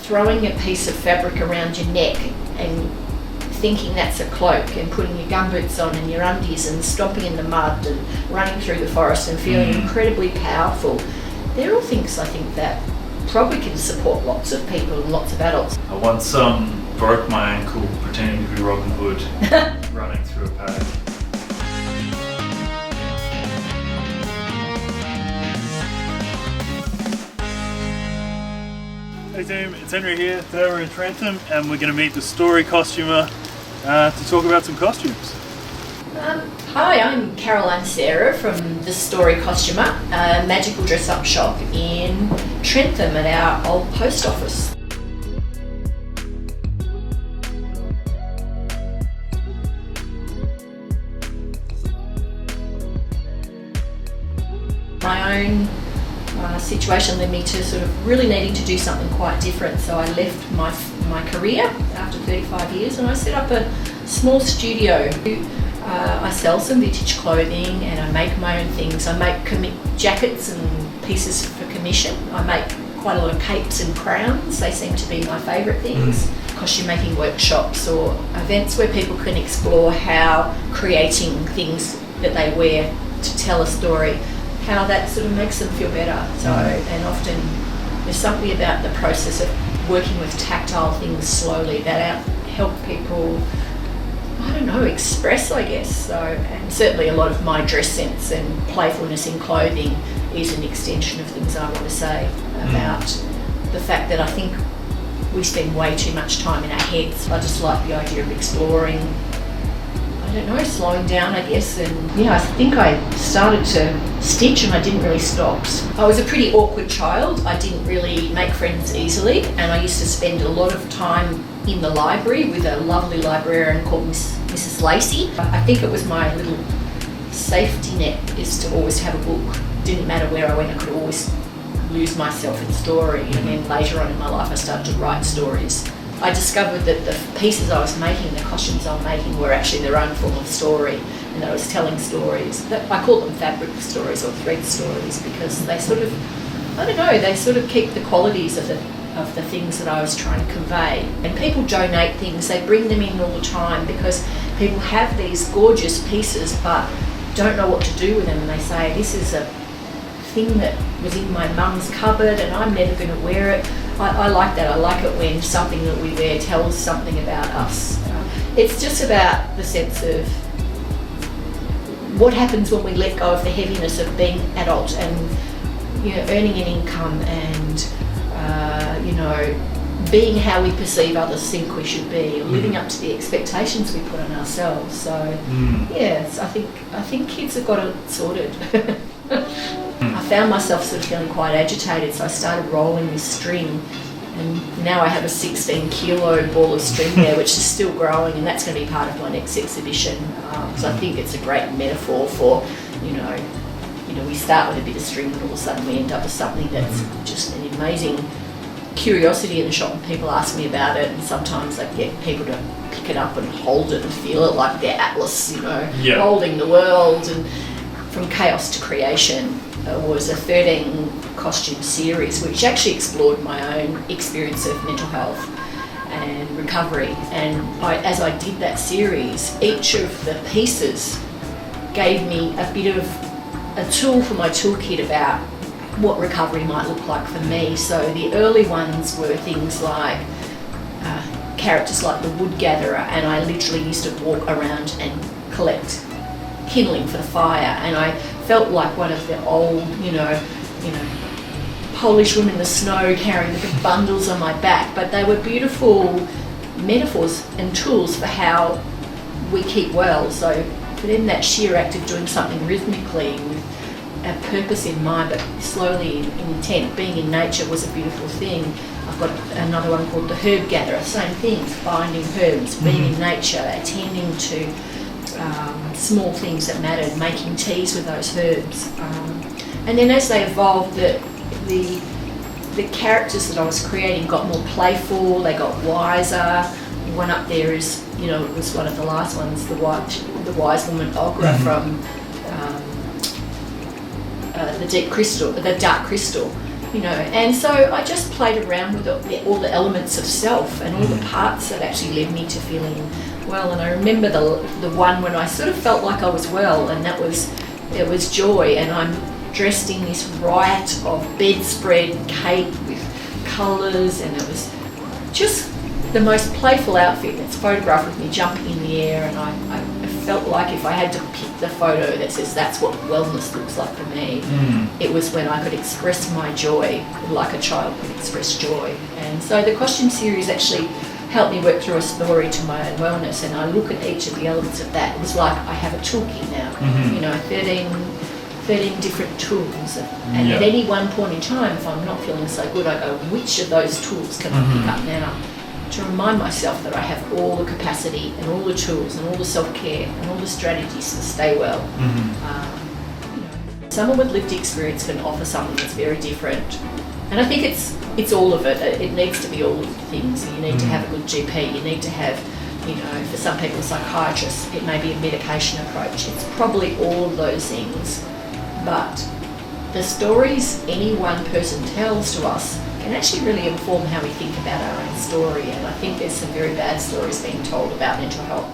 throwing a piece of fabric around your neck and thinking that's a cloak, and putting your gumboots on and your undies and stomping in the mud and running through the forest and feeling incredibly powerful. They're all things I think that probably can support lots of people and lots of adults. I once broke my ankle pretending to be Robin Hood running through a paddock. Hey team, it's Henry here. Today we're in Trentham and we're going to meet the story costumer to talk about some costumes. Hi, I'm Caroline Sarah from The Story Costumer, a magical dress-up shop in Trentham at our old post office. My own situation led me to sort of really needing to do something quite different, so I left my career after 35 years and I set up a small studio. I sell some vintage clothing and I make my own things. I make jackets and pieces for commission. I make quite a lot of capes and crowns. They seem to be my favourite things. Costume making workshops or events where people can explore how creating things that they wear to tell a story, how that sort of makes them feel better. So, and often there's something about the process of working with tactile things slowly that help people, I don't know, express, I guess. So, and certainly a lot of my dress sense and playfulness in clothing is an extension of things I want to say about the fact that I think we spend way too much time in our heads. I just like the idea of exploring, I don't know, slowing down, I guess. And yeah, I think I started to stitch and I didn't really stop. I was a pretty awkward child. I didn't really make friends easily, and I used to spend a lot of time in the library with a lovely librarian called Mrs. Lacey. I think it was my little safety net is to always have a book. Didn't matter where I went, I could always lose myself in story. And then later on in my life I started to write stories. I discovered that the pieces I was making, the costumes I was making, were actually their own form of story, and that I was telling stories. I call them fabric stories or thread stories because they sort of, I don't know, they sort of keep the qualities of the things that I was trying to convey. And people donate things, they bring them in all the time because people have these gorgeous pieces but don't know what to do with them, and they say, this is a thing that was in my mum's cupboard and I'm never going to wear it. I like that. I like it when something that we wear tells something about us. It's just about the sense of what happens when we let go of the heaviness of being adult and, you know, earning an income and you know, being how we perceive others think we should be, or living up to the expectations we put on ourselves. So yes, I think kids have got it sorted. I found myself sort of feeling quite agitated, so I started rolling this string, and now I have a 16-kilo ball of string there, which is still growing, and that's going to be part of my next exhibition. So I think it's a great metaphor for, you know, we start with a bit of string, and all of a sudden we end up with something that's just an amazing curiosity in the shop, and people ask me about it, and sometimes I get people to pick it up and hold it and feel it like their atlas, you know, holding the world. And From Chaos to Creation was a 13 costume series which actually explored my own experience of mental health and recovery. And as I did that series, each of the pieces gave me a bit of a tool for my toolkit about what recovery might look like for me. So the early ones were things like characters like the wood gatherer, and I literally used to walk around and collect kindling for the fire, and I felt like one of the old, you know, Polish women in the snow carrying the big bundles on my back. But they were beautiful metaphors and tools for how we keep well. So for them, that sheer act of doing something rhythmically with a purpose in mind, but slowly in intent, being in nature was a beautiful thing. I've got another one called the herb gatherer, same thing, finding herbs, being in nature, attending to small things that mattered, making teas with those herbs. And then as they evolved, the characters that I was creating got more playful, they got wiser. One up there is, you know, it was one of the last ones, the wise woman Ogra from the Dark Crystal. you know. And so I just played around with all the elements of self and all the parts that actually led me to feeling well. And I remember the one when I sort of felt like I was well, and it was joy, and I'm dressed in this riot of bedspread cape with colours, and it was just the most playful outfit. It's photographed with me jumping in the air, and I felt like if I had to pick the photo that says that's what wellness looks like for me, it was when I could express my joy like a child could express joy. And so the costume series actually helped me work through a story to my own wellness, and I look at each of the elements of that. It was like I have a toolkit now, you know, 13 different tools, and at any one point in time, if I'm not feeling so good, I go, which of those tools can I pick up now? To remind myself that I have all the capacity and all the tools and all the self-care and all the strategies to stay well. You know, someone with lived experience can offer something that's very different, and I think it's all of it. It needs to be all of the things. You need to have a good GP, you need to have, you know, for some people a psychiatrist, it may be a medication approach. It's probably all of those things, but the stories any one person tells to us can actually really inform how we think about our own story, and I think there's some very bad stories being told about mental health.